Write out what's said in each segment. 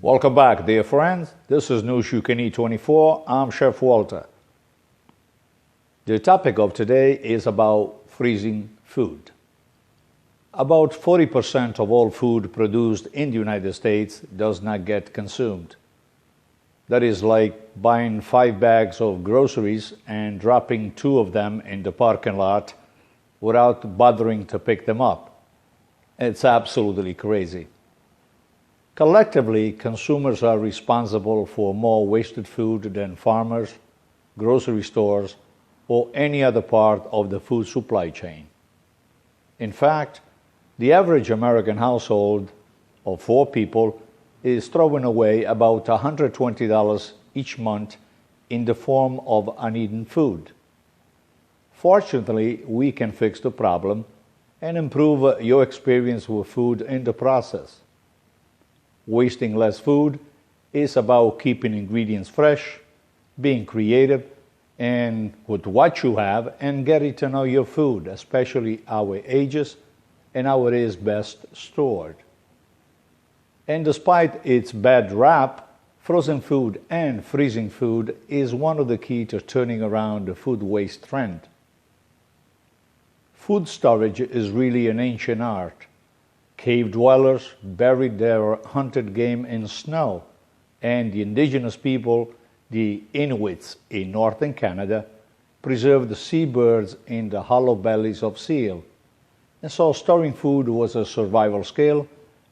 Welcome back, dear friends. This is News You Can Eat 24. I'm Chef Walter. The topic of today is about freezing food. About 40% of all food produced in the United States does not get consumed. That is like buying 5 bags of groceries and dropping 2 of them in the parking lot without bothering to pick them up. It's absolutely crazy. Collectively, consumers are responsible for more wasted food than farmers, grocery stores, or any other part of the food supply chain. In fact, the average American household of 4 people is throwing away about $120 each month in the form of uneaten food. Fortunately, we can fix the problem and improve your experience with food in the process. Wasting less food is about keeping ingredients fresh, being creative and with what you have, and getting to know your food, especially how it ages and how it is best stored. And despite its bad rap, frozen food and freezing food is one of the keys to turning around the food waste trend. Food storage is really an ancient art. Cave dwellers buried their hunted game in snow, and the indigenous people, the Inuits in northern Canada, preserved seabirds in the hollow bellies of seal. And so storing food was a survival skill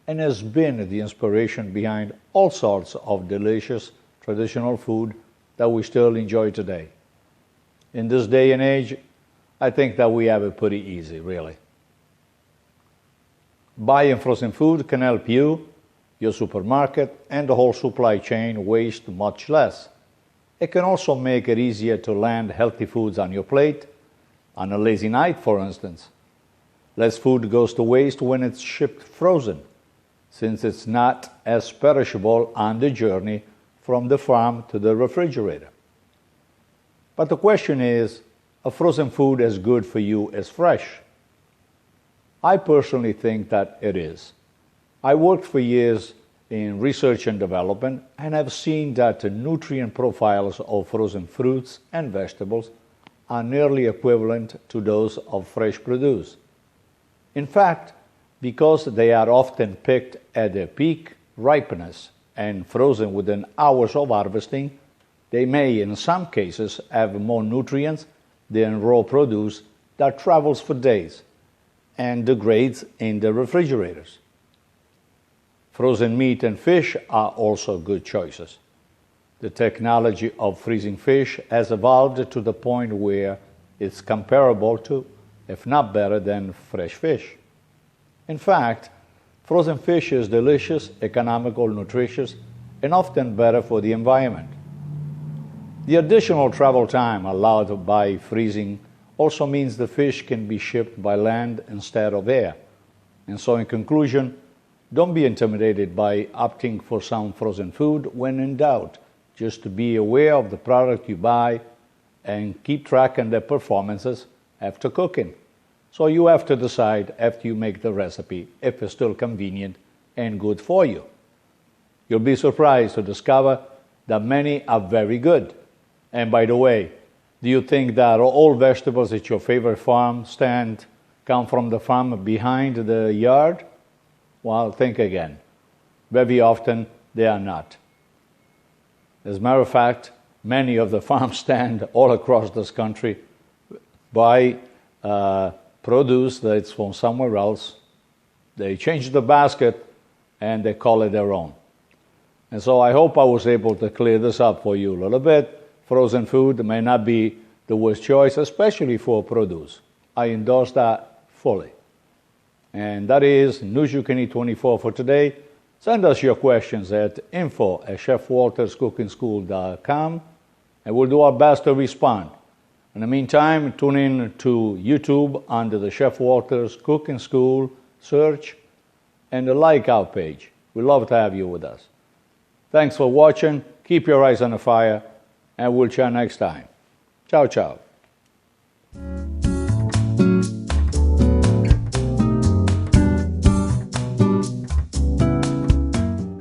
and has been the inspiration behind all sorts of delicious traditional food that we still enjoy today. In this day and age, I think that we have it pretty easy, really. Buying frozen food can help you, your supermarket, and the whole supply chain waste much less. It can also make it easier to land healthy foods on your plate, on a lazy night, for instance. Less food goes to waste when it's shipped frozen, since it's not as perishable on the journey from the farm to the refrigerator. But the question is, are frozen food as good for you as fresh? I personally think that it is. I worked for years in research and development and have seen that the nutrient profiles of frozen fruits and vegetables are nearly equivalent to those of fresh produce. In fact, because they are often picked at their peak ripeness and frozen within hours of harvesting, they may in some cases have more nutrients than raw produce that travels for days and degrades in the refrigerators. Frozen meat and fish are also good choices. The technology of freezing fish has evolved to the point where it's comparable to, if not better than, fresh fish. In fact, frozen fish is delicious, economical, nutritious, and often better for the environment. The additional travel time allowed by freezing also means the fish can be shipped by land instead of air. And so in conclusion, don't be intimidated by opting for some frozen food when in doubt. Just be aware of the product you buy and keep track of their performances after cooking. So you have to decide after you make the recipe if it's still convenient and good for you. You'll be surprised to discover that many are very good. And by the way, do you think that all vegetables at your favorite farm stand come from the farm behind the yard? Well, think again. Very often, they are not. As a matter of fact, many of the farm stand all across this country buy produce that's from somewhere else. They change the basket and they call it their own. And so I hope I was able to clear this up for you a little bit. Frozen food may not be the worst choice, especially for produce. I endorse that fully. And that is News You Can Eat 24 for today. Send us your questions at info@chefwalterscookingschool.com and we'll do our best to respond. In the meantime, tune in to YouTube under the Chef Walters Cooking School search and the like out page. We'd love to have you with us. Thanks for watching. Keep your eyes on the fire, and we'll chat next time. Ciao, ciao.